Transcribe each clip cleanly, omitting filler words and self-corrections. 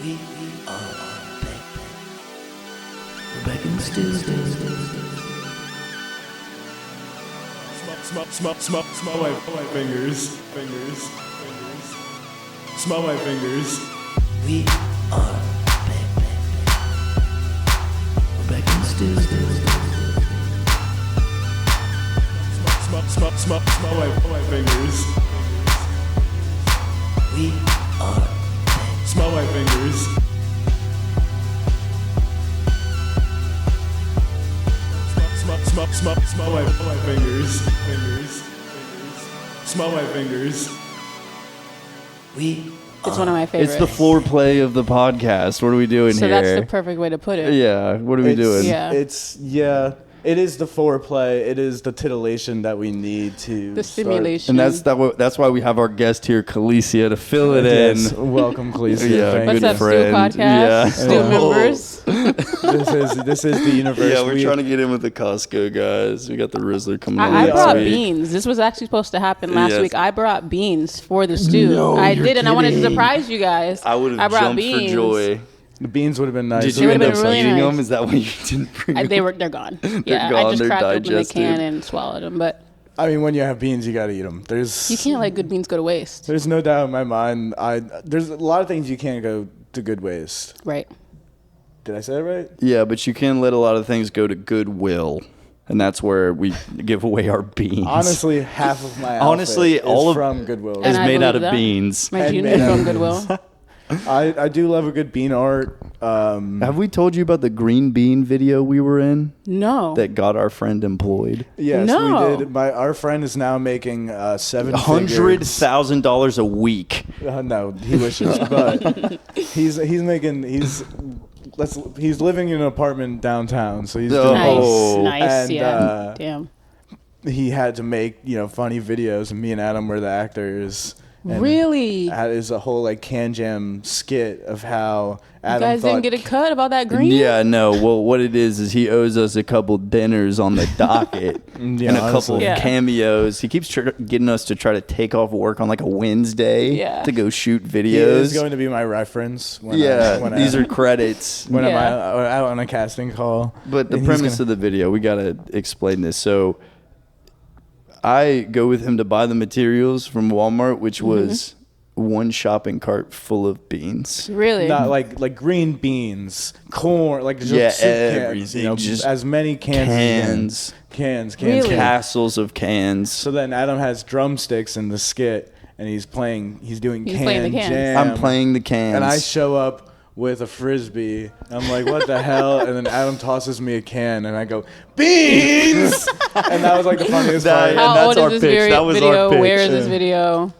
We are back. We're back in the stew. Smell my fingers. Smell my fingers. We are back. We're back in the stew. Smell my fingers. We are back. Smell my fingers. Smell my fingers. Smell my fingers. We It's one of my favorites. It's the foreplay of the podcast. What are we doing so here? that's the perfect way to put it. Yeah. What are we doing? Yeah. It is the foreplay. It is the titillation that we need to The start. stimulation. And that's why we have our guest here, Kalicia, to fill it Yes. in. Welcome, Kalicia. Yeah, Thank What's you. up, Stu friend. Podcast? Yeah. Stu Oh. members. This is the universe. Yeah, we're trying to get in with the Costco guys. We got the Rizzler coming on I next brought week. beans. This was actually supposed to happen last Yes. week. I brought beans for the stew. No, I you're did, and I wanted to kidding. surprise you guys. I would have brought jumped beans. for joy. The beans would have been nice. Did They you would've end up been really eating nice. them? Is that why you didn't bring them? They're gone. Yeah, I gone. just They're cracked open the digested. can and swallowed them. But I mean, when you have beans, you got to eat them. you can't let good beans go to waste. There's no doubt in my mind. There's a lot of things you can't go to good waste. Right. Did I say it right? Yeah, but you can let a lot of things go to Goodwill. And that's where we give away our beans. Honestly, half of my Honestly, outfit all is of- from Goodwill. And is I made out believe of that. beans. My And junior made from out- Goodwill. I do love a good bean art. Have we told you about the green bean video we were in No. that got our friend employed? Yes, No. we did. Our friend is now making $7 $100,000 a week. No, he wishes, but he's living in an apartment downtown, so he's doing Oh. Nice. And, Yeah. Damn. he had to make funny videos, and me and Adam were the actors. And Really? that is a whole Can Jam skit of how You Adam guys thought didn't get a cut of all that green? Yeah, no. Well, what it is he owes us a couple dinners on the docket and a couple honestly. of Yeah. cameos. He keeps getting us to try to take off work on a Wednesday Yeah. to go shoot videos. He is going to be my reference. When These are credits. when I'm Yeah. out on a casting call. But the And he's premise of the video, we got to explain this. So I go with him to buy the materials from Walmart, which was one shopping cart full of beans. Really? Not like green beans, corn, just Yeah, soup cans, everything, just as many cans. Cans. Really? Castles of cans. So then Adam has drumsticks in the skit, and he's doing He's can playing the cans. jam. I'm playing the cans. and I show up with a frisbee. I'm like, what the hell? And then Adam tosses me a can, and I go, beans! And that was the funniest part. And How that's old our is this pitch. That was our video? pitch. Where is this video?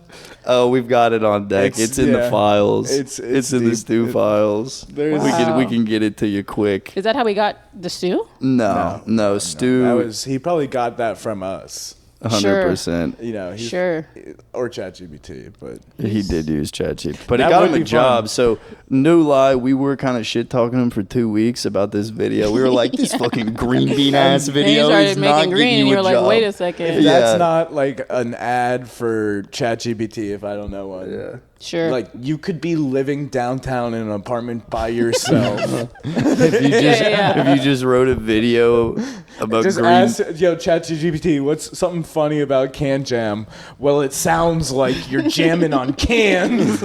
Oh, we've got it on deck. It's in the yeah. files. It's in the deep. stew files. There's- We can get it to you quick. Is that how we got the stew? No, stew. He probably got that from us. 100%. He's, Sure. or ChatGPT, but He did use ChatGPT, but it That got would him a be job. fun. So no lie, we were kind of shit talking him for 2 weeks about this video. We were like, this fucking green bean ass And you video started is not making getting green, you and a you were like, job. wait a second. Yeah. that's not an ad for ChatGPT if I don't know one. Yeah. Sure. You could be living downtown in an apartment by yourself. If you just wrote a video about Just green. ask, ChatGPT, what's something funny about Can Jam? Well, it sounds like you're jamming on cans.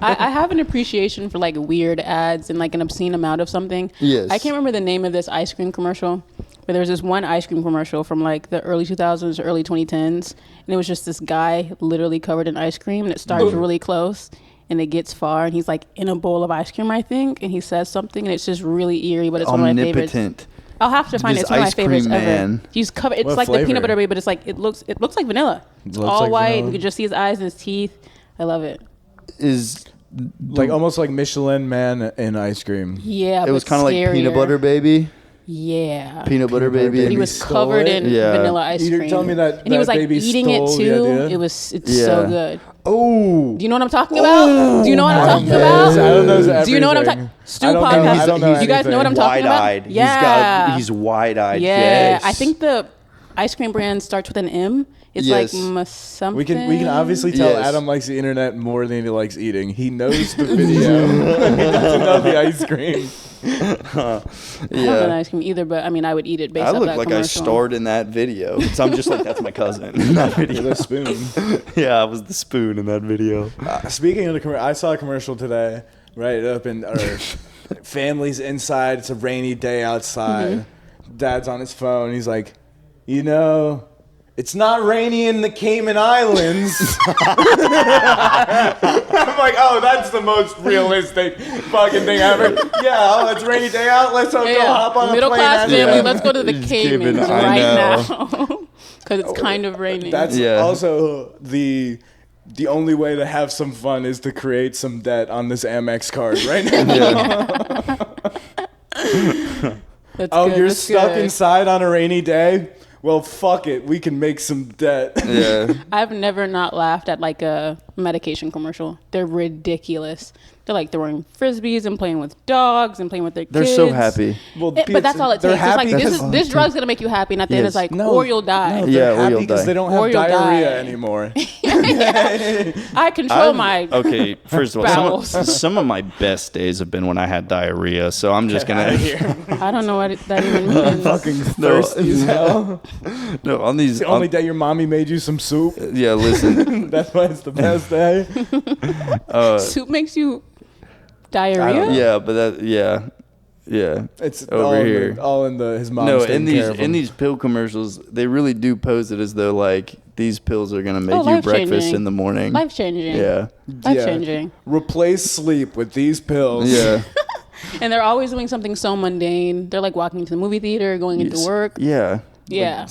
I have an appreciation for weird ads and an obscene amount of something. Yes. I can't remember the name of this ice cream commercial, but there was this one ice cream commercial from the early 2000s, early 2010s, and it was just this guy literally covered in ice cream, and it starts really close, and it gets far, and he's in a bowl of ice cream, I think, and he says something, and it's just really eerie, but it's one of my favorites. Omnipotent. I'll have to find it. This It's one of my ice cream favorites man. ever. He's covered. It's What like the flavor? peanut butter baby, but it's it looks like vanilla. It's looks all like white. vanilla. You can just see his eyes and his teeth. I love it. Is Almost like Michelin Man in ice cream. Yeah, it was kind of like peanut butter baby. Yeah. Peanut butter Butter baby. But he was stole covered it? in Yeah. vanilla ice You're cream. telling me that and he was baby eating it stole the too. idea? It's Yeah. so good. Oh. Do you know what I'm talking about? Do you know what I'm talking I about? don't know Do you know what I'm everything. talking? Stu I don't know- podcast. I don't know you guys know what I'm anything. talking Wide-eyed. about? Yeah. He's wide-eyed. Yeah. Yes. I think the ice cream brand starts with an M, It's Yes. like something. We can obviously tell Yes. Adam likes the internet more than he likes eating. He knows the video. He doesn't know the ice cream. I don't know Yeah. ice cream either, but I mean, I would eat it based I off look that like commercial. I starred in that video. So I'm just like, that's my cousin in that With video. a spoon. Yeah, I was the spoon in that video. Speaking of the commercial, I saw a commercial today, right up in our family's inside. It's a rainy day outside. Dad's on his phone. He's like, you know, it's not rainy in the Cayman Islands. I'm like, oh, that's the most realistic fucking thing ever. Yeah, oh, it's a rainy day out. Let's go hop on Middle a plane. class and- family. Yeah. Let's go to the It's Caymans Cayman, I right know. now because it's kind of raining. That's Yeah. also the only way to have some fun is to create some debt on this Amex card right now. Yeah. That's Oh, good, you're that's stuck good. inside on a rainy day? Well, fuck it. We can make some debt. Yeah. I've never not laughed at like a medication commercial. They're ridiculous. They're like throwing frisbees and playing with dogs and playing with their They're kids. so happy. Well, But that's all it they're takes. It's like happy this 'cause- this drug's gonna make you happy, and at the end it's Yes. like, or you'll die. No, Yeah, they're or happy you'll because die. they don't Or have you'll diarrhea die. anymore. I control my. Okay, first of all, Bowels. some of my best days have been when I had diarrhea, so I'm just gonna I don't know what that even means. Fucking No. thirsty as hell. no on these. The only day your mommy made you some soup. Yeah, listen. That's why it's the best day. Soup makes you diarrhea. Yeah, but that. Yeah. It's Over all here. In the his mom's No, taking in care of these him. these pill commercials, they really do pose it as though like these pills are gonna make you life-changing. breakfast in the morning. Life changing. Yeah. Life changing. Replace sleep with these pills. Yeah. And they're always doing something so mundane. They're like walking to the movie theater, going into work. Yeah. Yeah.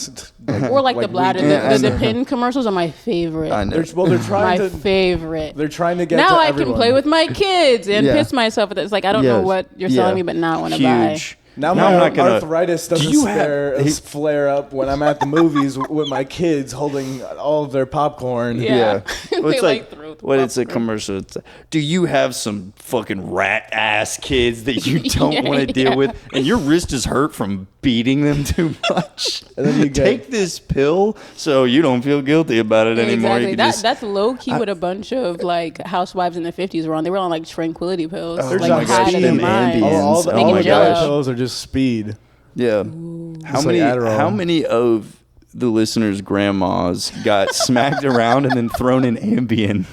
Or like the bladder. Yeah, The pin commercials are my favorite. I know. They're trying My to. favorite. They're trying to get. Now to I everyone. can play with my kids and Yeah. piss myself. It's like I don't know Yes. what you're Yeah. selling me, but now I want to buy. Huge. Now No, my I'm not gonna- arthritis doesn't Do you have- flare up when I'm at the movies with my kids holding all of their popcorn. Yeah. Well, They, it's like, like, throw the when it's a popcorn. commercial. It's like, do you have some fucking rat ass kids that you don't Yeah, want to deal yeah. with, and your wrist is hurt from beating them too much? And then you get- take this pill so you don't feel guilty about it anymore. You Exactly. can just- That's low key what a bunch of like housewives in the 50s were on. They were on like tranquility pills. Oh like my high gosh, to their them mind. Ambiens. All the, Oh all my the diet gosh. pills are just speed. yeah. How It's many? like Adderall. How many of the listeners' grandmas got smacked around and then thrown in Ambien?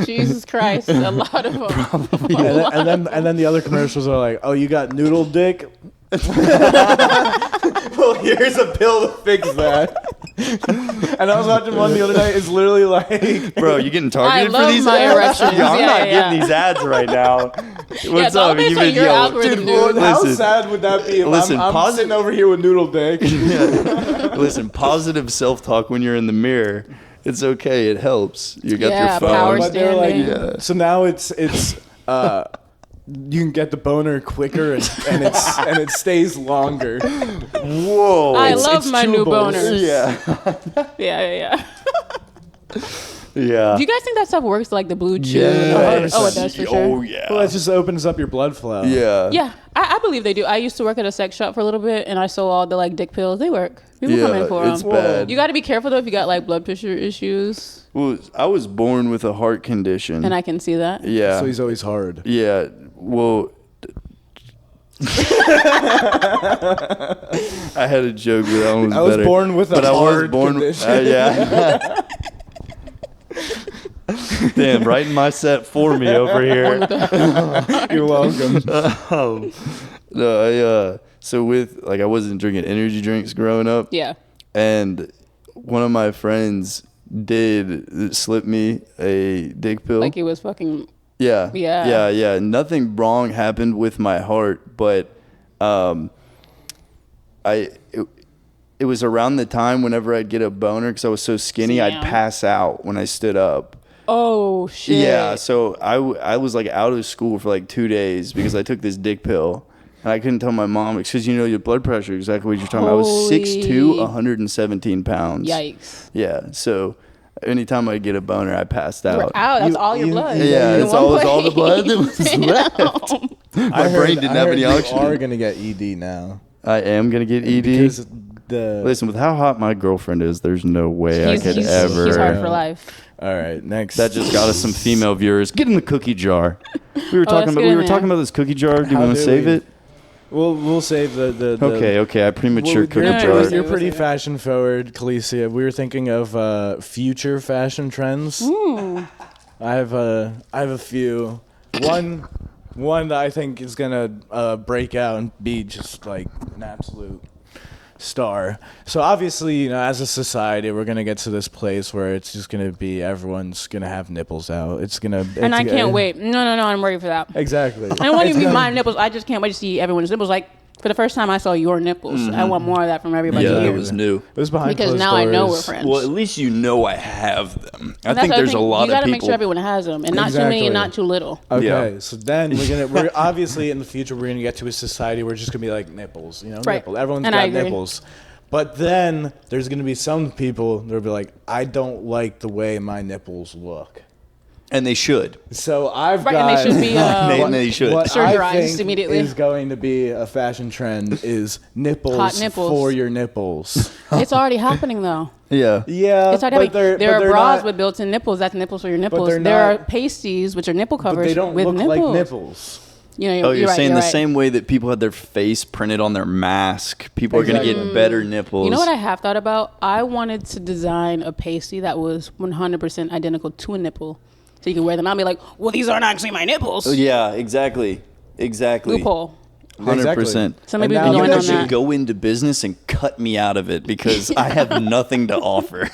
Jesus Christ, a lot of them. And then the other commercials are like, oh, you got noodle dick? Well, here's a pill to fix that. And I was watching one the other night. It's literally like, Bro, you getting targeted love for these my ads? erections. Yo, I'm Yeah, not yeah. getting these ads right now. What's it's all up? based on your algorithm, dude. how Listen. sad would that be if Listen, I'm posit- sitting over here with noodle dick? Listen, positive self-talk when you're in the mirror. It's okay. It helps. You got Yeah, your phone. power But they're like, standing. so now it's you can get the boner quicker and it stays longer. Whoa. I It's- love it's my new chewables. boners. Yeah. Yeah. Yeah. Do you guys think that stuff works like the blue chew? Yeah. Oh, it does for sure. Oh, yeah. Well, that just opens up your blood flow. Yeah. Yeah, I believe they do. I used to work at a sex shop for a little bit, and I sold all the like dick pills. They work. People come in for it's them. bad. You got to be careful though if you got like blood pressure issues, Well, I was born with a heart condition. and I can see that. yeah. So he's always hard. Yeah. Well, I had a joke, but that one was I was better. born with a but I was hard born. condition. Yeah. Damn, writing my set for me over here. You're welcome. No, so with like I wasn't drinking energy drinks growing up. Yeah. And one of my friends did slip me a dick pill. Like it was fucking. Yeah. Yeah. Yeah. Nothing wrong happened with my heart, but it was around the time whenever I'd get a boner because I was so skinny, Damn. I'd pass out when I stood up. Oh shit. Yeah. So I was like out of school for like 2 days because I took this dick pill. And I couldn't tell my mom because you know your blood pressure, exactly what you're talking about. I was 6'2", Holy- 117 pounds. Yikes. Yeah. So anytime I get a boner, I passed out. Wow, that's all your blood. Yeah, in it's one all the blood that place. was left. My I brain didn't have any You oxygen. are gonna get ED now I am gonna get ED. because Listen, with how hot my girlfriend is, there's no way I could ever. He's hard for life. All right, next. That just got us some female viewers. Get in the cookie jar. We were talking about this cookie jar. Do you How want to do save we- it? We'll save the Okay. I premature cookie Yeah, jar. You're pretty fashion forward, Kalicia. We were thinking of future fashion trends. I have a few. One that I think is gonna break out and be just like an absolute star. So obviously, you know, as a society, we're gonna get to this place where it's just gonna be everyone's gonna have nipples out. And I can't wait. No, I'm ready for that. Exactly. I don't want to be my nipples. I just can't wait to see everyone's nipples. Like, for the first time I saw your nipples. I want more of that from everybody Yeah, here. it was new. It was behind Because closed now I know we're doors. friends. Well, at least you know I have them. I And that's think the there's a thing. lot You of gotta people. make sure everyone has them, and not too many and Exactly. not too little. Okay, Yeah. so then we're obviously in the future we're gonna get to a society where it's just gonna be like nipples, you know, Right. nipple. Everyone's And I got agree. nipples. But then there's gonna be some people that'll be like, I don't like the way my nipples look. And they should. So I've Right, got. and they should be They should. What Surgerized I think immediately. is going to be a fashion trend is nipples, Hot nipples. for your nipples. It's already happening though. Yeah. Yeah, It's already happening. There are they're bras not, with built-in nipples. That's nipples for your nipples. they're There are not- pasties which are nipple but covers they don't with look nipples. like nipples. You know, Oh, you're right, saying you're the right. same way that people had their face printed on their mask. People are going to Exactly. get better nipples. You know what I have thought about? I wanted to design a pasty that was 100% identical to a nipple. So you can wear them out and be like, well, these aren't actually my nipples. Oh, yeah, exactly. Loophole. 100%. So maybe And we now can You go in guys on should that. go into business and cut me out of it because I have nothing to offer.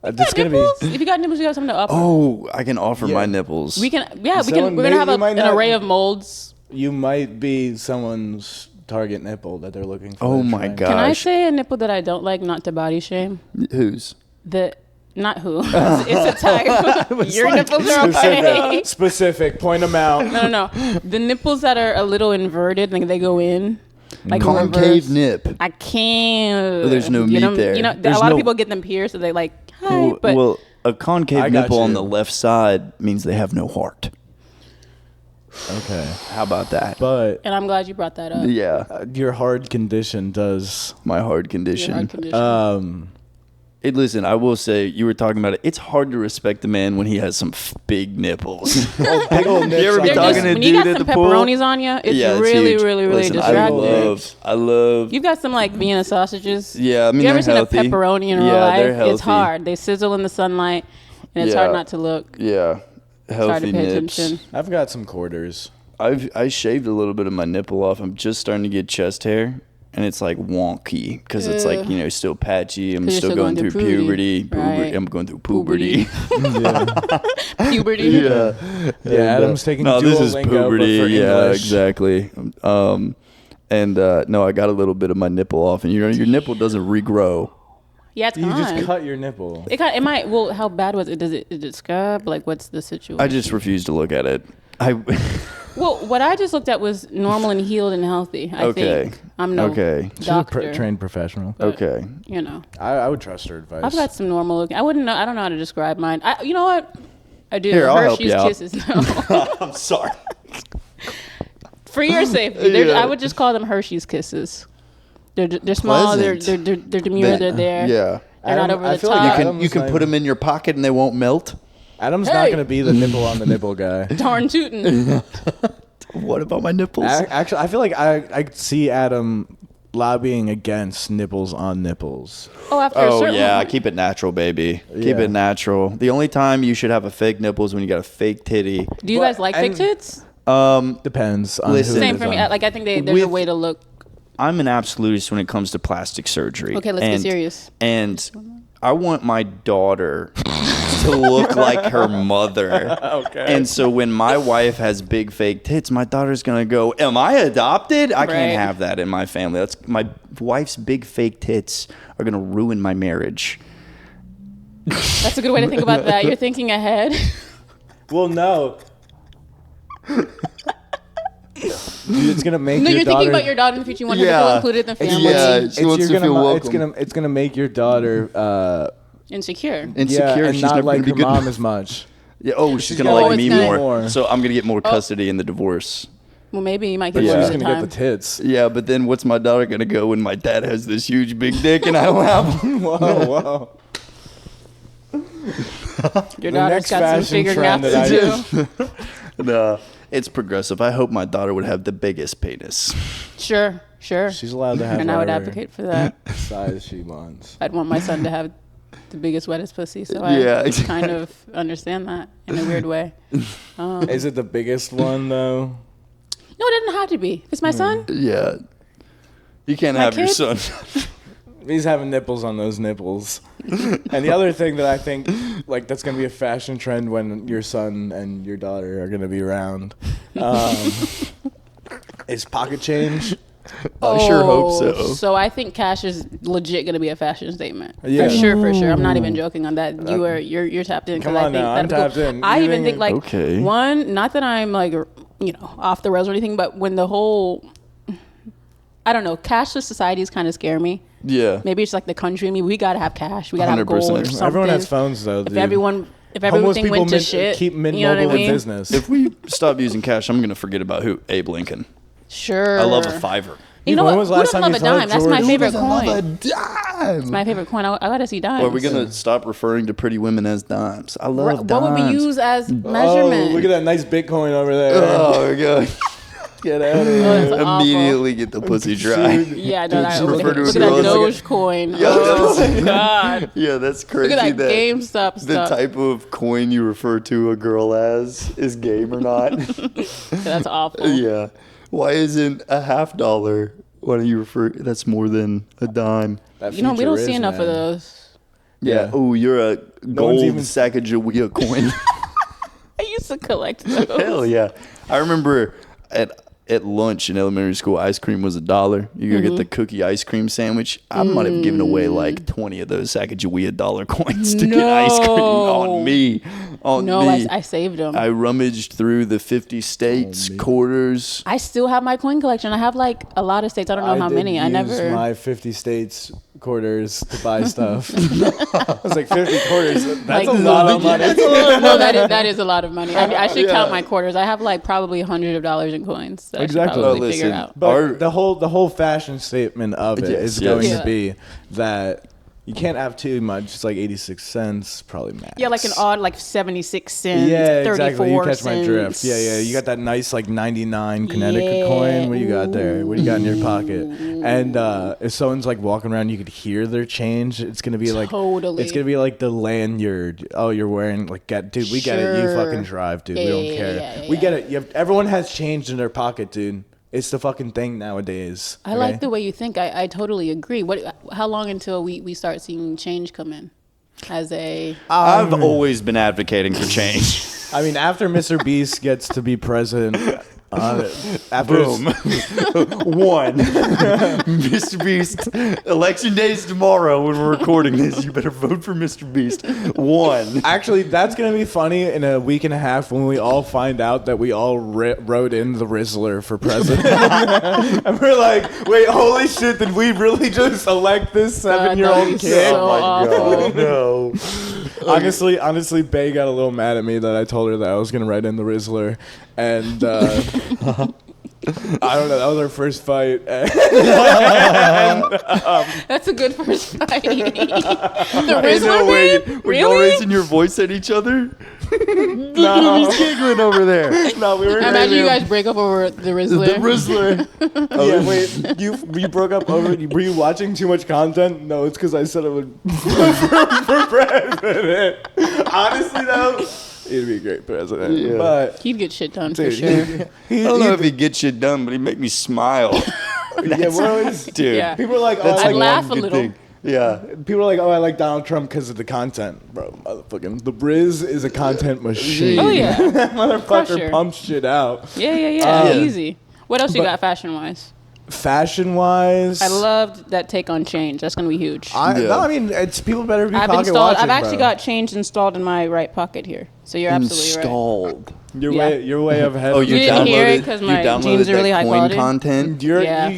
It's gonna be. Nipples? If you got nipples, you got something to offer. Oh, I can offer Yeah. my nipples. We can, yeah, we Someone can. We're gonna have you might an not- array of molds. You might be someone's target nipple that they're looking for. Oh They're my trying- God. Can I Gosh. say a nipple that I don't like, not to body shame? Whose? Not who. It's a type. Your nipples are okay. Specific. Point them out. No. The nipples that are a little inverted, like they go in. Like Concave reverse. nip. I can't. Well, there's no get meat them- there. You know, There's a lot no- of people get them pierced, so they like, hi. But Well, a concave I got nipple on you. the left side means they have no heart. Okay. How about that? But and I'm glad you brought that up. Yeah, your hard condition does. my hard Your condition. heart condition. Hey, listen, I will say, you were talking about it. It's hard to respect a man when he has some big nipples. Big old nips. You ever be They're talking just, to a when you dude got at some the pool? pepperonis on you, it's Yeah, really, huge. really, really Listen, distracting. I love. You've got some like Vienna sausages. Yeah, I mean, you ever they're seen healthy. a pepperoni in real Yeah, life? they're healthy. It's hard. They sizzle in the sunlight, and it's Yeah. hard not to look. Yeah, It's hard healthy to pay nips. attention. I've got some quarters. I shaved a little bit of my nipple off. I'm just starting to get chest hair, and it's like wonky because it's like, you know, still patchy. I'm 'Cause you're still still going going through through puberty. puberty. Right. I'm going through puberty. Puberty. Yeah, Yeah, Adam's taking no, this is Duolingo, but puberty. for Yeah, English. exactly. No, I got a little bit of my nipple off, and you know, your nipple doesn't regrow. Yeah, it's You fine. just cut your nipple. It might. Well, how bad was it? Is it scab? Like, what's the situation? I just refuse to look at it. Well, what I just looked at was normal and healed and healthy. I Okay. think I'm no Okay. She's a doctor. trained professional. but, Okay. You know, I would trust her advice. I've got some normal looking. I wouldn't know. I don't know how to describe mine. You know what? I do. Here, I'll help Hershey's you out. Kisses. No. I'm sorry. For your safety, Yeah. I would just call them Hershey's Kisses. They're small. Pleasant. They're demure. They're there. Yeah. They're not Adam, over I the feel top. like You Adam's can not put them in your pocket and they won't melt. Adam's Hey! not going to be the nipple on the nipple guy. Darn tootin'. What about my nipples? Actually, I feel like I see Adam lobbying against nipples on nipples. Oh, after a Oh certain yeah, point. keep it natural, baby. Keep Yeah. it natural. The only time you should have a fake nipple is when you got a fake titty. Do you But- guys like fake and- tits? Depends on Listen. who Same it for is me. on. Like I think there's a With- way to look. I'm an absolutist when it comes to plastic surgery. Okay, let's get serious. And I want my daughter to look like her mother. Okay. And so when my wife has big fake tits, my daughter's gonna go, "Am I adopted? I Right. can't have that in my family. That's my wife's big fake tits are gonna ruin my marriage." That's a good way to think about that. You're thinking ahead. Well, no. Dude, it's gonna make No, your you're daughter. thinking about your daughter in the future. You want her to Yeah. feel included in the family. Yeah. She wants to gonna, feel It's welcome. gonna it's gonna make your daughter Insecure. Insecure. and She's not never like gonna be her good mom enough. as much. Yeah, she's gonna gonna like like me me more. more. So I'm gonna get more custody in the divorce. Well, maybe you might But get more she's of the gonna get time. the tits. Yeah, but then what's my daughter gonna go when my dad has this huge big dick and I don't have one? Whoa. Your The daughter's next got some fashion figuring out trend that to I- do. No, it's progressive. I hope my daughter would have the biggest penis. Sure. She's allowed to have And I would whatever advocate for that. size she wants. I'd want my son to have the biggest, wettest pussy. So Yeah, I exactly. kind of understand that in a weird way. Is it the biggest one though? No, it doesn't have to be. If it's my son, Yeah. You can't My have your kid? son. He's having nipples on those nipples. And the other thing that I think like that's gonna be a fashion trend when your son and your daughter are gonna be around is pocket change. I sure hope so. So I think cash is legit going to be a fashion statement. Yeah. For sure. I'm not even joking on that. You're tapped in. 'Cause Come I on think now, I'm that'd be tapped in. I You even think like Okay. one, not that I'm like off the rails or anything, but when the whole I don't know, cashless societies kind of scare me. Yeah. Maybe it's like the country. I mean, we gotta have cash. We gotta have 100%. gold or something. Everyone has phones though, If dude. if Homeless everything people went to shit, keep Mint you know what I Mobile in mean? business. If we stop using cash, I'm gonna forget about who Abe Lincoln. Sure. I love a fiver. You know When what? was Who the last doesn't time love you a saw dime? That's my George? favorite Love a coin. dime. It's my favorite coin. I gotta see dimes. Or are we gonna stop referring to pretty women as dimes? I love What dimes. would we use as Oh, measurement? look at that nice Bitcoin over there. Oh my god! Get out of Oh, here. that's awful. Immediately get the pussy dry. Yeah, no, Just look refer to at a that girl as- Dogecoin. Yeah, Oh that's- God! Yeah, that's crazy. Look at that GameStop the stuff. type of coin you refer to a girl as is game or not. That's awful. Yeah. Why isn't a $50? Why don't you refer? That's more than a dime. That You know, we future don't is, see enough of man. those. Yeah. Oh, you're a one's gold even- Sacagawea coin. I used to collect those. Hell yeah! I remember at lunch in elementary school, ice cream was $1. You go Mm-hmm. get the cookie ice cream sandwich. I might have given away like 20 of those Sacagawea dollar coins to get ice cream on me. No, me. I saved them. I rummaged through the 50 states quarters. I still have my coin collection. I have like a lot of states. I don't know how did many. I use never. my 50 states quarters to buy stuff. I was like 50 quarters. That's Like, a lot of money. No, that is a lot of money. I should count my quarters. I have like probably hundreds of dollars in coins. That Exactly. I should probably Oh, figure listen. out. But Our- the whole fashion statement of it Yes, is yes. going Yeah. to be that you can't have too much. It's like 86 cents, probably max. Yeah, like an odd like 76 cents, Yeah, 34 exactly. You catch my drift. cents. Yeah. You got that nice like 99 Connecticut coin. What do you got there? What do you got in your pocket? And if someone's like walking around, you could hear their change. It's gonna be like Totally. It's gonna be like the lanyard. Oh, you're wearing like dude. We get it. You Sure. fucking drive, dude. Yeah, we don't yeah, care. yeah, We yeah. get it. Everyone has change in their pocket, dude. It's the fucking thing nowadays. I like the way you think. I totally agree. How long until we start seeing change come in? As a I've always been advocating for change. I mean, after Mr. Beast gets to be president, after Boom. One. Mr. Beast. Election day is tomorrow when we're recording this. You better vote for Mr. Beast. One. Actually, that's gonna be funny in a week and a half when we all find out that we all wrote in the Rizzler for president, and we're like, "Wait, holy shit! Did we really just elect this that'd 7-year-old be kid?" so awful. No. Honestly, Bae got a little mad at me that I told her that I was gonna write in the Rizzler, and I don't know. That was our first fight. That's a good first fight. The No Rizzler way. thing? Were y'all Really? raising your voice at each other? No. He's giggling over there. No, we were. I imagine you guys break up over the Rizzler. The Rizzler. Yeah, wait. You broke up over. Were you watching too much content? No, it's because I said I would for president. Honestly, though, he'd be a great president. Yeah. But He'd get shit done dude, for sure. I don't know if he'd get shit done, but he'd make me smile. yeah, we're always. Dude. Yeah. People are like, oh, That's I'd I like. laugh a one good little. thing. Yeah. People are like, oh, I like Donald Trump because of the content, bro. Motherfucking the Briz is a content machine. Oh yeah, Motherfucker Crusher. pumps shit out. yeah. Easy. What else you got fashion wise? Fashion wise, I loved that take on change. That's gonna be huge. No, I mean, it's people better be I've pocket installed. watching, I've actually bro. got change installed in my right pocket here. So you're absolutely right. Installed. You're way ahead. Oh, of you You didn't hear it downloaded. 'cause You my downloaded jeans are really that high coin quality? content. Yeah.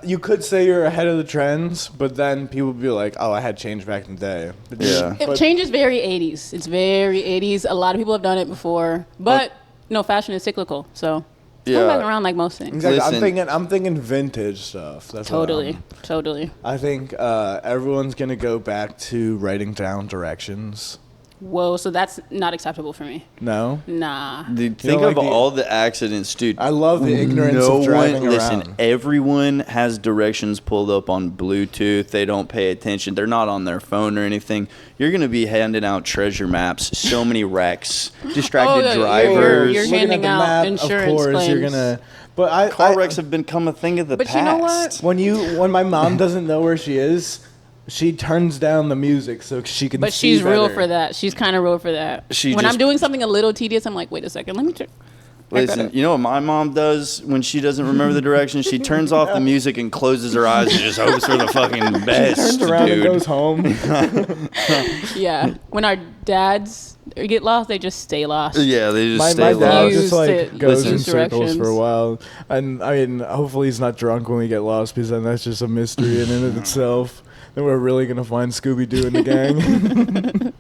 You could say you're ahead of the trends, but then people would be like, "Oh, I had change back in the day." But Yeah. It changes very 80s. It's very 80s. A lot of people have done it before, but no, fashion is cyclical. So Come back around like most things. Exactly. Listen. I'm thinking vintage stuff. That's what Totally. I think everyone's gonna go back to writing down directions. Whoa, so that's not acceptable for me. No. Nah. Dude, You think know, of like all the accidents, dude. I love the ignorance of driving Listen, around. everyone has directions pulled up on Bluetooth. They don't pay attention. They're not on their phone or anything. You're going to be handing out treasure maps. So many wrecks. Distracted drivers. You're Looking handing at the out map, insurance of course, claims. you're gonna. But Car wrecks have become a thing of the But past. you know what? when my mom doesn't know where she is, she turns down the music so she can. But see she's real better. for that. She's kind of real for that. She when just- I'm doing something a little tedious, I'm like, wait a second, let me check. Listen, you know what my mom does when she doesn't remember the directions? She turns off the music and closes her eyes and just hopes for the fucking best, Turns around dude. and goes home. Yeah. When our dads get lost, they just stay lost. Yeah, they just My stay dad lost. just like Used goes to in use circles for a directions. while, and I mean, hopefully he's not drunk when we get lost, because then that's just a mystery in and of itself. Then we're really gonna find Scooby Doo and the gang.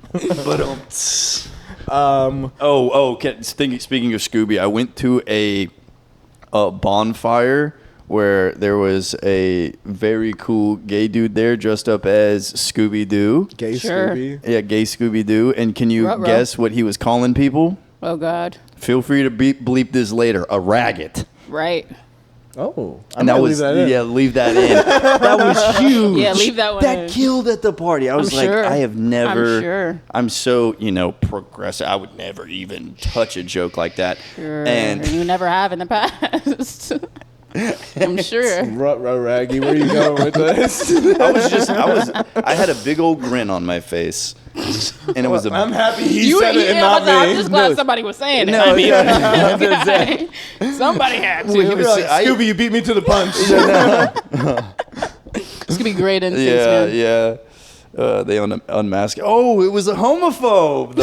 Speaking of Scooby, I went to a bonfire where there was a very cool gay dude there dressed up as Scooby Doo. Gay Sure. Scooby. Yeah, gay Scooby Doo. And can you Ruh-roh. guess what he was calling people? Oh, God. Feel free to bleep this later. A ragged. Right. Oh, And that was leave that in. That was huge. Yeah, leave that one That in. killed at the party. I was I'm like, sure. I have never. I'm sure. I'm so progressive. I would never even touch a joke like that. Sure. And you never have in the past. I'm sure. Raggy, where you going with this? I had a big old grin on my face, and it was a. I'm happy he said it and not I'm me. just glad somebody was saying it. No, I mean, yeah. somebody had to. Well, he was- You're like, I- Scooby, you beat me to the punch. This could be great in Yeah. They unmasked. Oh, it was a homophobe.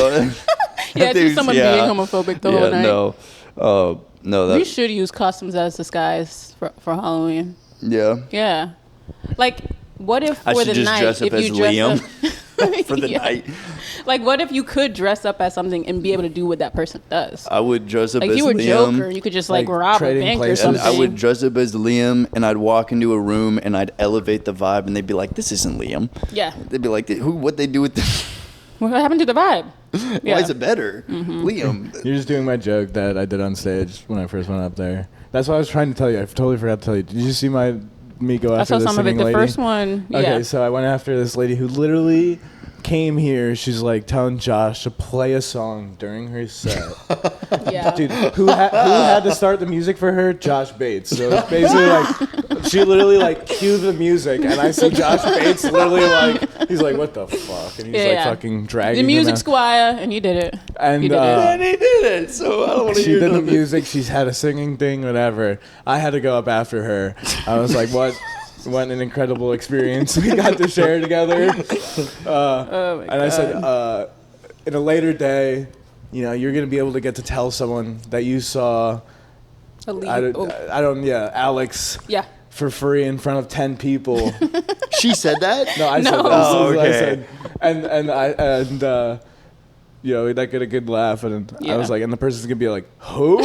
Yeah, it's just someone being homophobic the whole night. No, We that. should use costumes as disguise for Halloween. Yeah. Yeah. Like, what if I for should the just night, dress up if as you dress Liam up, for the Yeah. night. Like, what if you could dress up as something and be able to do what that person does? I would dress up Like, as you were Liam. Joker, you could just like Like, rob a trading bank or places. And something. I would dress up as Liam, and I'd walk into a room, and I'd elevate the vibe, and they'd be like, "This isn't Liam." Yeah. They'd be like, "What they do with this? What happened to the vibe? Why is it better, Liam?" You're just doing my joke that I did on stage when I first went up there. That's what I was trying to tell you. I totally forgot to tell you. Did you see me go I after saw the some of it. singing The lady? first one, yeah. Okay, so I went after this lady who literally came here. She's like telling Josh to play a song during her set. Yeah. Dude, who had to start the music for her? Josh Bates. So it's basically like she literally like cued the music, and I see Josh Bates literally like he's like, what the fuck, and he's Yeah, like yeah. fucking dragging The him music out. squire, and you did it. And you did And he did it. So I don't want to she hear did the nothing. music. She's had a singing thing, whatever. I had to go up after her. I was like, what an incredible experience we got to share together. Oh my And I said, in a later day, you're gonna be able to get to tell someone that you saw, Alex, Yeah. for free in front of 10 people. She said that. No, I said No. that. Oh, This is what I okay. said. And that get a good laugh, and I Yeah. was like, and the person's gonna be like, who?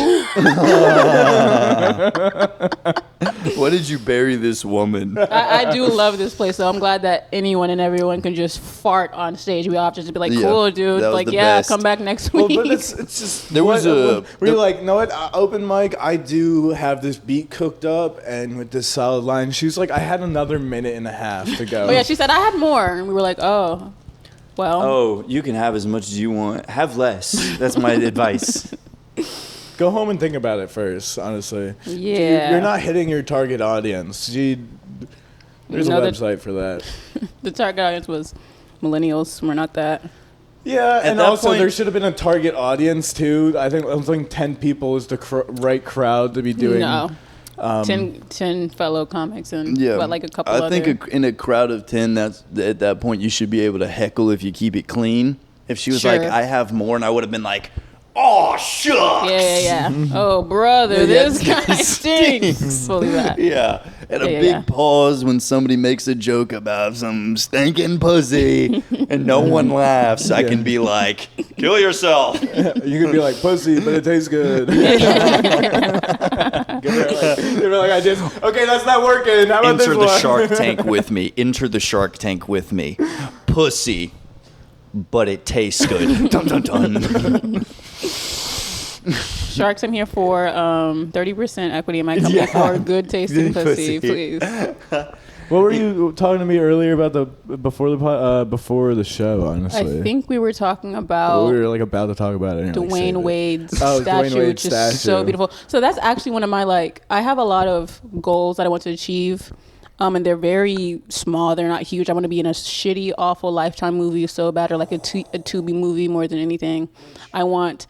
What did you bury this woman? I do love this place, so I'm glad that anyone and everyone can just fart on stage. We all have to just be like, Yeah, cool, dude. that was Like, the yeah, best. come back next Well, week. but it's just There was a- were you like, no, what open mic? I do have this beat cooked up, and with this solid line. She was like, I had another minute and a half to go. Oh yeah, she said I had more, and we were like, oh, well. Oh, you can have as much as you want. Have less. That's my advice. Go home and think about it first. Honestly, Yeah. you're not hitting your target audience. There's No, a that- website for that. The target audience was millennials. We're not that. Yeah, and that also point- there should have been a target audience too. I think 10 people is the right crowd to be doing. No. 10 fellow comics and Yeah, like a couple I other. think in a crowd of 10, that's at that point you should be able to heckle if you keep it clean. If she was like, Sure. "I have more," and I would have been like, "Oh shucks." yeah. Oh, brother, Yeah, this yeah, guy it stinks. Fully that. Yeah, and a Yeah, big yeah. pause when somebody makes a joke about some stinking pussy, and no one laughs. I can be like, "Kill yourself." You could be like pussy, but it tastes good. I did. Okay, that's not working. How about Enter this the one? Shark Tank with me. Enter the Shark Tank with me. Pussy, but it tastes good. Dun dun dun. Sharks, I'm here for 30% equity in my company for good tasting Good pussy, pussy. please. What were you talking to me earlier about before the show? Honestly, I think we were talking about we were like about to talk about it. And you're like, save Dwayne it. Wade's Oh, Dwayne statue, Wade's which is so statue. beautiful. So that's actually one of my I have a lot of goals that I want to achieve. And they're very small. They're not huge. I want to be in a shitty, awful Lifetime movie so bad, or like a Tubi movie more than anything. I want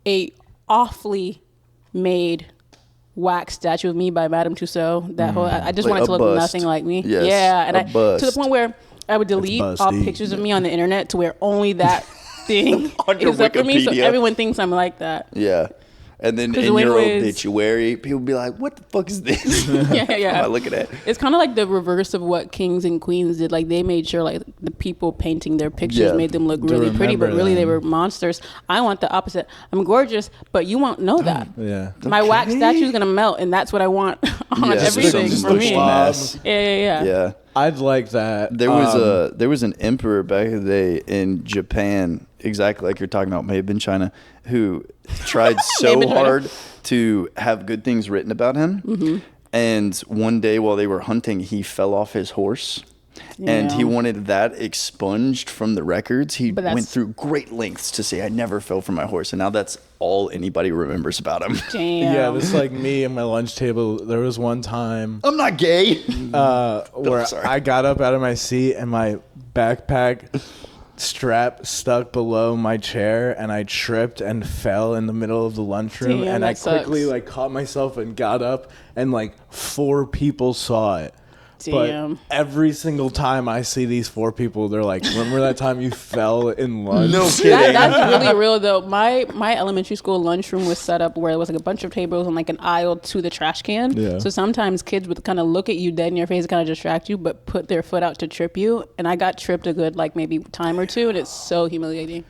a awfully made wax statue of me by Madame Tussauds. That whole I just Like want it to a look bust. nothing like me. Yes, yeah, and a to the bust. point where I would delete all busty. pictures of me on the internet to where only that thing On your is up for me, so Wikipedia. everyone thinks I'm like that. Yeah. And then 'Cause in Dwayne your Wade's- obituary, people be like, what the fuck is this? Yeah, What am yeah. I looking at? It's kind of like the reverse of what kings and queens did. Like they made sure like the people painting their pictures Yeah. made them look To really pretty, but remember really they them. were monsters. I want the opposite. I'm gorgeous, but you won't know that. Yeah. My wax statue is gonna melt, and that's what I want on Yeah, so everything just for looks me. a mess. Yeah. Yeah. I'd like that. There was an emperor back in the day in Japan, exactly like you're talking about, maybe in China, who tried so Maybe in China. hard to have good things written about him. Mm-hmm. And one day while they were hunting, he fell off his horse. And he Yeah. wanted that expunged from the records. He But went that's- through great lengths to say, I never fell from my horse. And now that's all anybody remembers about him. Damn. Yeah, this is like me and my lunch table. There was one time I'm not gay. where sorry. I got up out of my seat and my backpack strap stuck below my chair and I tripped and fell in the middle of the lunchroom. Damn, And I that quickly sucks. like caught myself and got up and like 4 people saw it. Damn. But every single time I see these 4 people, they're like, remember that time you fell in lunch? No kidding. That's really real though. My elementary school lunchroom was set up where it was like a bunch of tables and like an aisle to the trash can. Yeah. So sometimes kids would kind of look at you dead in your face and kind of distract you, but put their foot out to trip you. And I got tripped a good like maybe time or two, and it's so humiliating.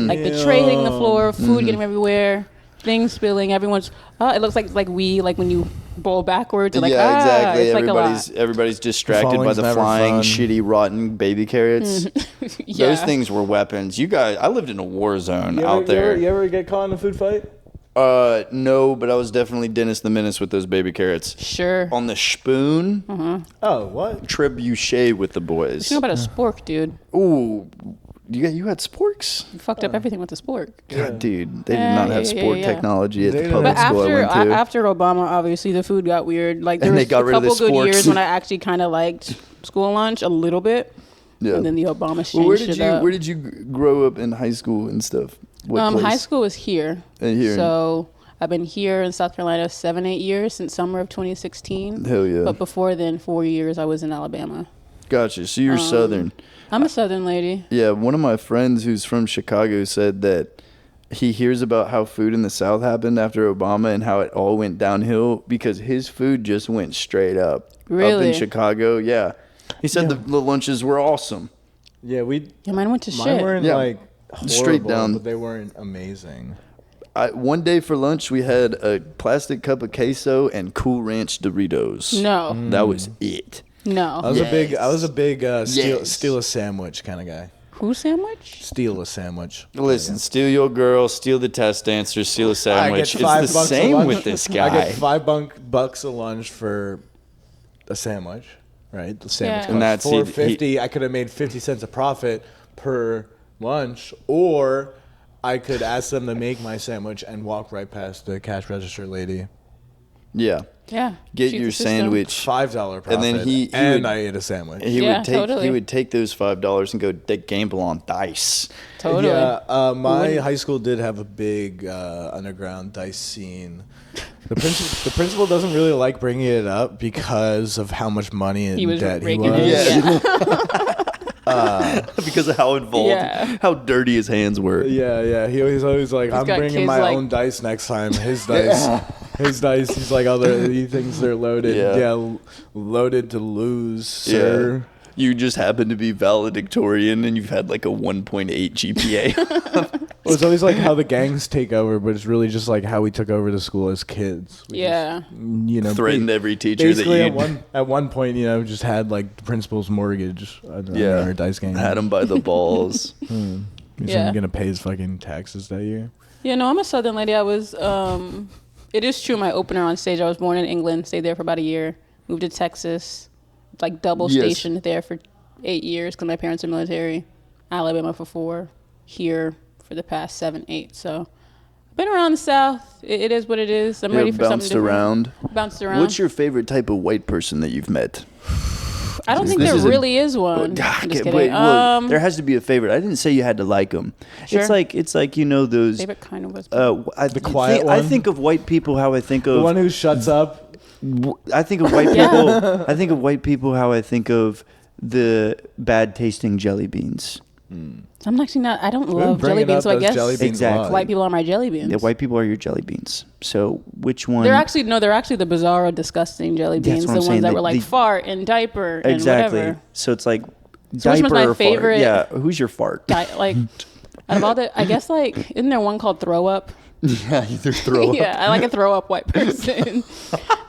Like the tray hitting the floor, food getting everywhere, things spilling. Everyone's it looks like when you bowl backwards. You're like, yeah, exactly. It's like a lot. Everybody's distracted by Falling's the never flying, fun. shitty, rotten baby carrots. Yeah. Those things were weapons. You guys, I lived in a war zone You out ever, there. You ever get caught in a food fight? No, but I was definitely Dennis the Menace with those baby carrots. Sure. On the spoon, Oh, what? trebuchet with the boys. You know about a spork, dude. Ooh, you had sporks? You fucked up everything with the spork. God, dude, they did Yeah, not have yeah, sport yeah. technology at They the don't. public But school I went to. after Obama, obviously the food got weird. Like there And was they got a rid of the couple good sporks. years when I actually kind of liked school lunch a little bit, Yeah. and then the Obama changed Well, it up. where did you grow up in high school and stuff? What place? High school was here. Here. So I've been here in South Carolina 7-8 years since summer of 2016. Hell yeah. But before then, 4 years I was in Alabama. Gotcha. So you're Southern. I'm a Southern lady. Yeah, one of my friends who's from Chicago said that he hears about how food in the South happened after Obama and how it all went downhill because his food just went straight up. Up Really? in Chicago, yeah. He said the lunches were awesome. Yeah, Yeah, mine went to mine shit. weren't Yeah. like Straight horrible, down. but they weren't amazing. One day for lunch, we had a plastic cup of queso and Cool Ranch Doritos. No, That was it. no. I was a big Yes. steal a sandwich kind of guy. Who sandwich? Steal a sandwich. Listen, steal your girl, steal the test answer, steal a sandwich. It's the same with this guy. I get $5 a lunch for a sandwich, right? The sandwich Yeah. And costs that's $4.50. I could have made 50 cents a profit per lunch, or I could ask them to make my sandwich and walk right past the cash register lady. Yeah. Yeah. Get Cheat your the system. sandwich. $5 profit, And then he and would- I ate a sandwich. He Yeah, would take totally. he would take those $5 and go gamble on dice. Totally. Yeah, my wouldn't- high school did have a big underground dice scene. The principal doesn't really like bringing it up because of how much money and He was debt he raking was. it. Yeah. Because of how involved, Yeah. how dirty his hands were. Yeah. He always like, I'm got bringing kids my like- own dice next time. His dice. His dice. He's like, he thinks they're loaded. Yeah. Yeah, loaded to lose, sir. You just happen to be valedictorian and you've had like a 1.8 GPA. Well, it's always like how the gangs take over, but it's really just like how we took over the school as kids. We Yeah. just, you know, Threatened every teacher that basically you at one point, you know, just had like the principal's mortgage on yeah our dice game. had him by the balls. He's Yeah. gonna pay his fucking taxes that year. Yeah, no, I'm a Southern lady. I was, it is true, my opener on stage, I was born in England, stayed there for about a year, moved to Texas, like double Yes. stationed there for 8 years because my parents are military, Alabama for 4, here for the past 7, 8. So I've been around the South. It is what it is. I'm ready for something bounced different. around. Bounced around. What's your favorite type of white person that you've met? I don't think This there is a- really is one. I'm God, just wait, kidding. well, there has to be a favorite. I didn't say you had to like them. Sure. It's like you know those. Favorite kind of was. The quiet I one? think of white people how I think The of. one who shuts up. I think of white people. I think of white people how I think of the bad tasting jelly beans. I'm actually not. I don't love bringing jelly beans, up so I those guess jelly beans a Exactly. lot. white people are my jelly beans. Yeah, white people are your jelly beans. So which one? They're actually they're the bizarro, disgusting jelly That's beans. what The I'm saying. ones that They- were like they- fart and diaper and exactly. whatever. So it's like So which diaper one's my or favorite? fart. Yeah, who's your fart? Like out of all the, I guess like isn't there one called throw up? Yeah, either throw up. Yeah, I like a throw up white person.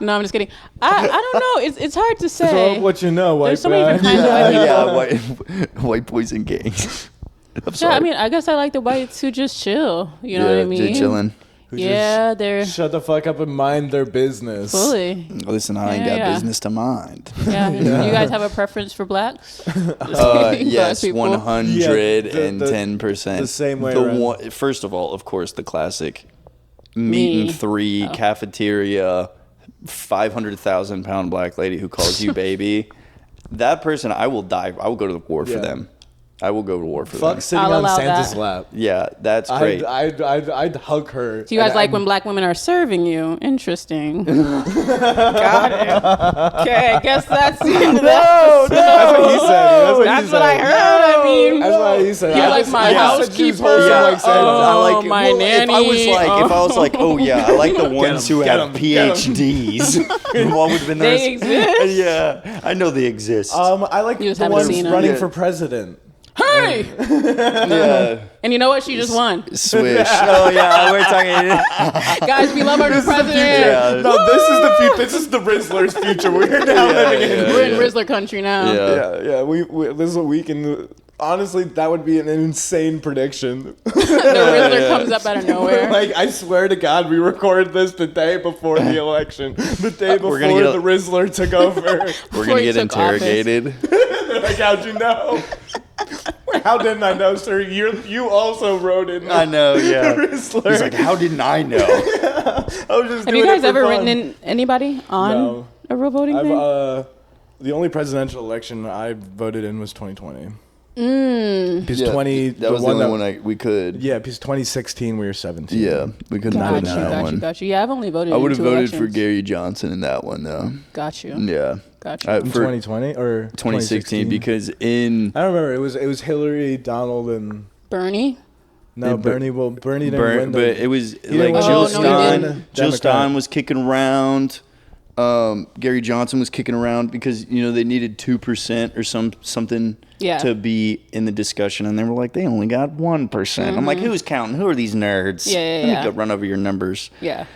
No, I'm just kidding. I don't know. It's hard to Throw say. up what you know, white There's so many guy. different kinds of white people. yeah, white poison gangs. I'm Yeah, sorry. I mean, I guess I like the whites who just chill. You know what I mean? They're chilling. Who Yeah, they're Shut the fuck up and mind their business. fully. Listen, I ain't Yeah, got yeah. business to mind. Yeah. You guys have a preference for blacks? Yes, people. 110%. the same way The around. one, first of all, of course, the classic Me. meat and three cafeteria, 500,000 pound black lady who calls you baby. That person, I will die. I will go to the war for Yeah. them. I will go to war for Fuck them. sitting I'll on allow Santa's that. lap. Yeah, that's great. I'd hug her. Do you guys and like I'm- when black women are serving you? Interesting. Got it. Okay, I guess that's the end of that. That's what he said. That's what I heard. I mean, That's what he said. You're I like just- my I just said she was housekeeper. wholesome like Santa. Oh, my nanny. If I was like, oh yeah, I like the ones who get have 'em, get 'em. PhDs. What would have been They theirs? exist? Yeah, I know they exist. I like You just the haven't ones seen 'em. running Yeah. for president. Hey! yeah, And you know what? She just won. swish. Oh yeah, we're talking. Guys, we love our new president. Yeah. No, this is the future. This is the Rizzler's future. We're now living in. yeah. We're in Rizzler country now. Yeah. Yeah. We this is what we can. Honestly, that would be an insane prediction. The Rizzler comes up out of nowhere. Like, I swear to God, we recorded this the day before the election. The day before gonna get a- the Rizzler took over. We're Before gonna he get took office. interrogated. Like, how'd you know? How didn't I know, sir? You also wrote it. I know. Yeah. Rizzler. He's like, how didn't I know? I was just Have doing you guys it for ever fun. written in anybody on No. a real voting I've thing? the only presidential election I voted in was 2020. Because Yeah, 20 That was the one only one we could. Yeah, because 2016 we were 17. Yeah, we couldn't vote in that one. Got you. Yeah, I've only voted I in would have 2 voted for elections. Gary Johnson in that one though. Got you. Yeah. Got you. I- In for 2020 or 2016 because in I don't remember. It was Hillary, Donald, and Bernie? no They- Bernie. Well, Bernie didn't win. but it was didn't like win. Jill Oh, no, he Stein. didn't. Jill Democrat. Stein was kicking around. Gary Johnson was kicking around because they needed 2% or something Yeah. to be in the discussion, and they were like, they only got 1%. I'm like, who's counting? Who are these nerds? Yeah, Let me yeah. go run over your numbers. Yeah.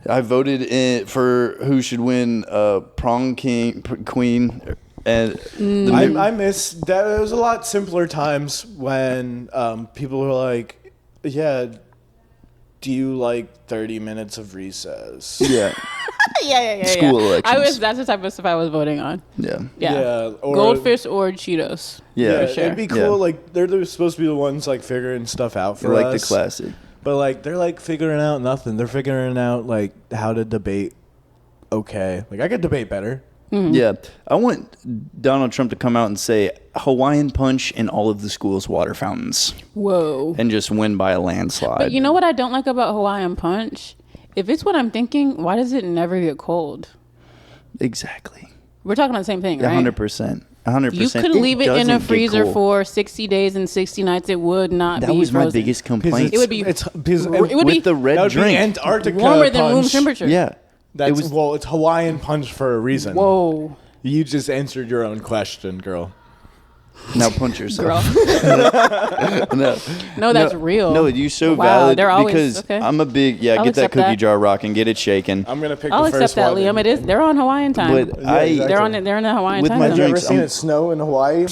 I voted for who should win prom queen, and I miss that. It was a lot simpler times when people were like, "Yeah, do you like 30 minutes of recess?" yeah, Yeah. School elections. That's the type of stuff I was voting on. yeah, Yeah. or Goldfish or Cheetos. yeah. For sure. It'd be cool. Yeah. Like they're supposed to be the ones like figuring stuff out for like us. the classic. But like they're like figuring out nothing. They're figuring out like how to debate. Okay, like I could debate better. Yeah, I want Donald Trump to come out and say Hawaiian Punch in all of the school's water fountains Whoa. and just win by a landslide. But you know what I don't like about Hawaiian Punch? If it's what I'm thinking, why does it never get cold? Exactly. We're talking about the same thing, right? 100%. 100%. You could leave it in doesn't a get freezer cold. for 60 days and 60 nights. It would not That be was my frozen. biggest complaint. It would be It's because it would with be the red that would drink. be Antarctica warmer than room punch. temperature. Yeah. That's was- well, it's Hawaiian punch for a reason. Whoa. You just answered your own question, girl. Now punch Girl. yourself. No, No, that's real. No, you're so Wow, valid they're always- because okay. I'm a big I'll get that accept cookie that. jar rocking, get it shaking. I'm gonna pick I'll the accept first that, one. Liam. It is. They're on Hawaiian time. But Yeah, I exactly. They're in the Hawaiian With time. my zone. Have you ever drinks, seen I'm- it snow in Hawaii?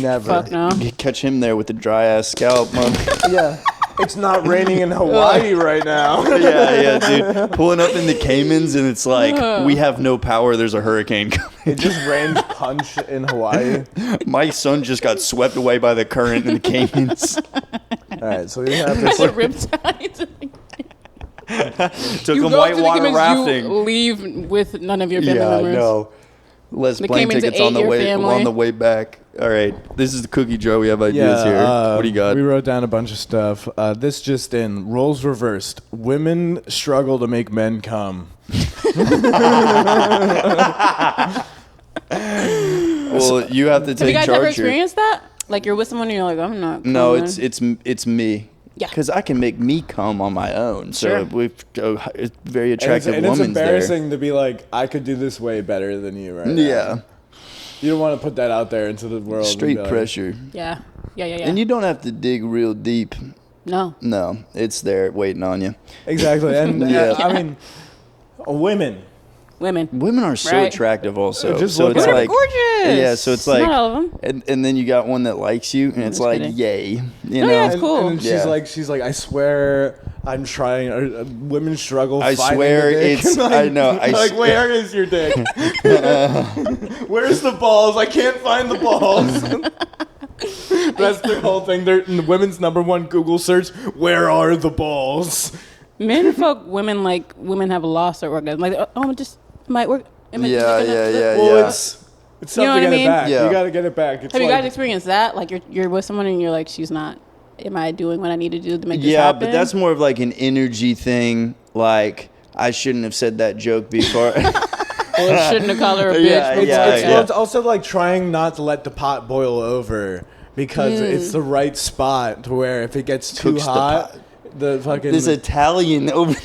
Never. Fuck no. catch him there with a dry ass scalp, man. Yeah. It's not raining in Hawaii right now. yeah, dude. Pulling up in the Caymans and it's like we have no power. There's a hurricane coming. It just rains punch in Hawaii. My son just got swept away by the current in the Caymans. All right, so we have this. The riptides. Took You him go to the whitewater Caymans, rafting. you leave with none of your family members. Less The plane Caymans tickets ate on the your way family. on the way back. All right, this is the cookie jar. We have ideas here. What do you got? We wrote down a bunch of stuff. This just in. Roles reversed. Women struggle to make men come. Well, you have to Have take you guys charge ever here. experienced that? Like you're with someone and you're like, I'm not. No, coming. it's me. Yeah. Because I can make me come on my own. So Sure. we've it's very And attractive it's woman's there. embarrassing to be like, I could do this way better than you right now. Yeah, You don't want to put that out there into the world. and straight be like, pressure. Yeah. And you don't have to dig real deep. No. No, it's there waiting on you. Exactly. And Yeah. I mean, women. Women. Women are so Right. attractive also. Just so look it's at Women it. are like gorgeous. yeah, so it's like Not all of them. and then you got one that likes you and it's just like kidding. yay. You No, know? yeah, it's And, cool. and Yeah. she's like, I swear, I'm trying. Women struggle. I finding swear a dick. it's- Like- I know, I like, s- where is your dick? Where's the balls? I can't find the balls. That's the whole thing. They're women's number one Google search. Where are the balls? Men fuck women like women have lost their orgasm. Like, oh, I'm just might work. Yeah, yeah. Well, it's tough You know to what I get it mean? back. Yeah. You got to get it back. It's Have you like- guys experienced that? Like you're with someone and you're like, she's not. Am I doing what I need to do to make this Yeah, happen? but that's more of like an energy thing. Like I shouldn't have said that joke before. Or shouldn't have called her a bitch. Yeah, before. yeah. Well, it's also like trying not to let the pot boil over because it's the right spot to where if it gets too Cooks the hot, pot. the fucking This Italian over.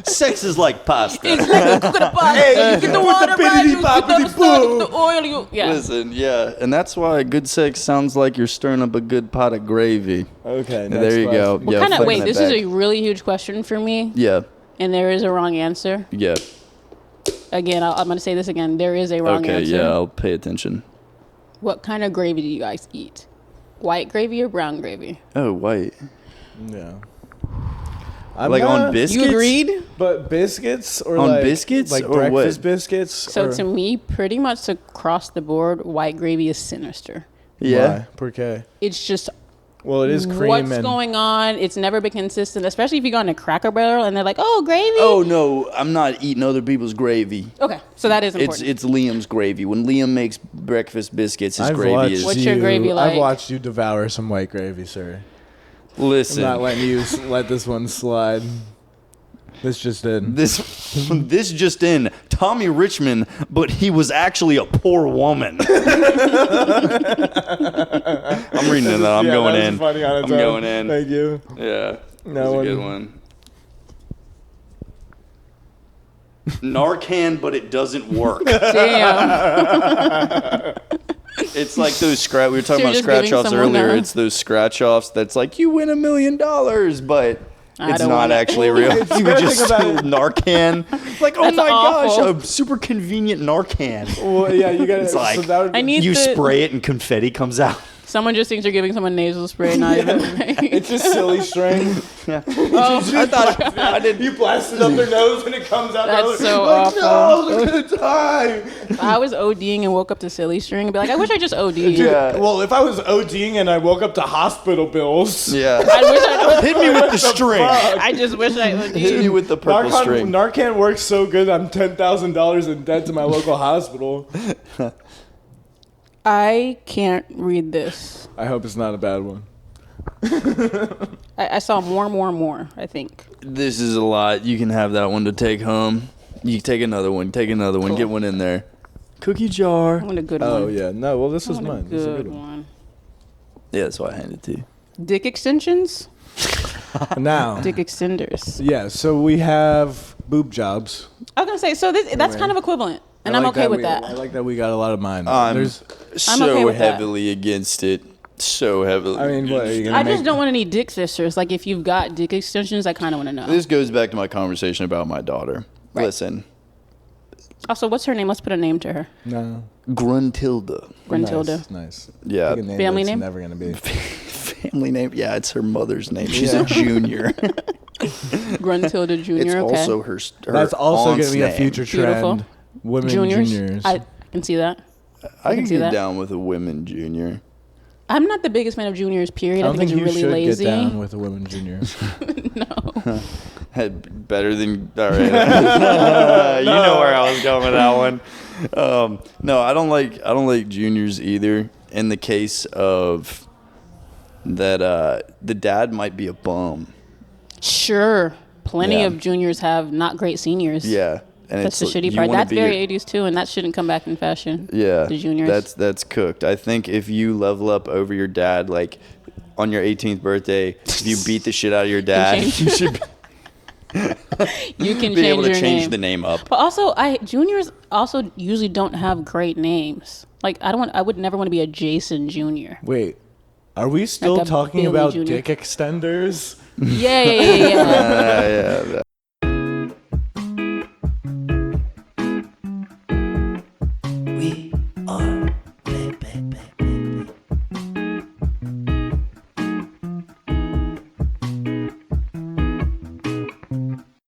Sex is like pasta. It's like you could have bought Hey, you get the water right, you get the bippity-boppity stuff, boo. the oil, you yeah. Listen, yeah, and that's why good sex sounds like you're stirring up a good pot of gravy. Okay, And there you go. What Yeah, kind of flipping wait? it This is back. a really huge question for me, Yeah, and there is a wrong answer. yeah. Again, I'm going to say this again. There is a wrong Okay, answer. yeah, I'll pay attention. What kind of gravy do you guys eat? White gravy or brown gravy? Oh, white. Yeah. Like on biscuits? You agreed? But biscuits or On like biscuits like or breakfast what? biscuits. So or, to me, pretty much across the board, white gravy is sinister. Yeah. Why? Porque. It's just Well, it is cream what's and going on. It's never been consistent, especially if you go on a Cracker Barrel and they're like, "Oh, gravy." Oh no, I'm not eating other people's gravy. Okay, so that is It's important. it's Liam's gravy. When Liam makes breakfast biscuits, his I've gravy watched is. What's your gravy like? I've watched you devour some white gravy, sir. I'm Listen, not letting you let this one slide. This just did. this just in. Tommy Richmond, but he was actually a poor woman. I'm reading it. I'm Yeah, going that was in. funny on its I'm own. going in. Thank you. Yeah, No that's a one- good one. Narcan, but it doesn't work. Damn. It's like those scratch. We were talking So you're about just scratch giving offs someone earlier. a- It's those scratch offs that's like you win $1 million, but I it's don't not want it. actually real. It's You better just think about it. Narcan. Like oh That's my gosh, awful. a super convenient Narcan. Well, yeah, you got It's like- so that would, I need You the- spray it and confetti comes out. Someone just thinks you're giving someone nasal spray, not even. It's just silly string. Oh, I thought I did. You blast it up their nose and it comes out. That's so like, awful. No, look at the time. I was ODing and woke up to silly string and be like, I wish I just OD'd. Yeah. Well, if I was ODing and I woke up to hospital bills. Yeah. I wish I. Hit me with the string. I just wish I OD'd. Hit me with the purple string. Narcan works so good. I'm $10,000 in debt to my local hospital. I can't read this. I hope it's not a bad one. I saw more, I think. This is a lot. You can have that one to take home. You take another one. Take another one. Cool. Get one in there. Cookie jar. I want a good one. Oh yeah, no. Well, this I was want a mine. This is a good good one. one. Yeah, that's why I handed it to you. Dick extensions? Now, Dick extenders. yeah. So we have boob jobs. I was gonna say, so that's kind of equivalent. And I'm okay with that. I like that we got a lot of mine. I'm I'm so okay with that. heavily against it. So heavily. I mean, what are you gonna I make? just don't want any dick fisters. Like, if you've got dick extensions, I kind of want to know. This goes back to my conversation about my daughter. Right. Listen, Also, what's her name? Let's put a name to her. No. Gruntilda. Gruntilda. Nice. Yeah. Pick a Family that's name? Never gonna be. Family name? Yeah, it's her mother's name. She's Yeah. a junior. Gruntilda Jr. It's okay. also her. That's also aunt's gonna be a name. future Beautiful. trend. Women Juniors. juniors. I can see that. I can see get that. down with a women junior. I'm not the biggest fan of juniors, period. I I don't think think it's you really should lazy. get down with a women junior. No. Had better than all right. You know where I was going with that one. No, I don't like juniors either. In the case of that, the dad might be a bum. Sure. Plenty Yeah. of juniors have not great seniors. Yeah, and That's the it's shitty you part. wanna That's be very 80s too, and that shouldn't come back in fashion. Yeah, The juniors. That's cooked. I think if you level up over your dad, like on your 18th birthday, if you beat the shit out of your dad, change- you should You can be change able to your change name. the name up. But also, juniors also usually don't have great names. Like, I would never want to be a Jason Jr. Wait, are we still Like a talking Billy about Jr. dick extenders? Yeah.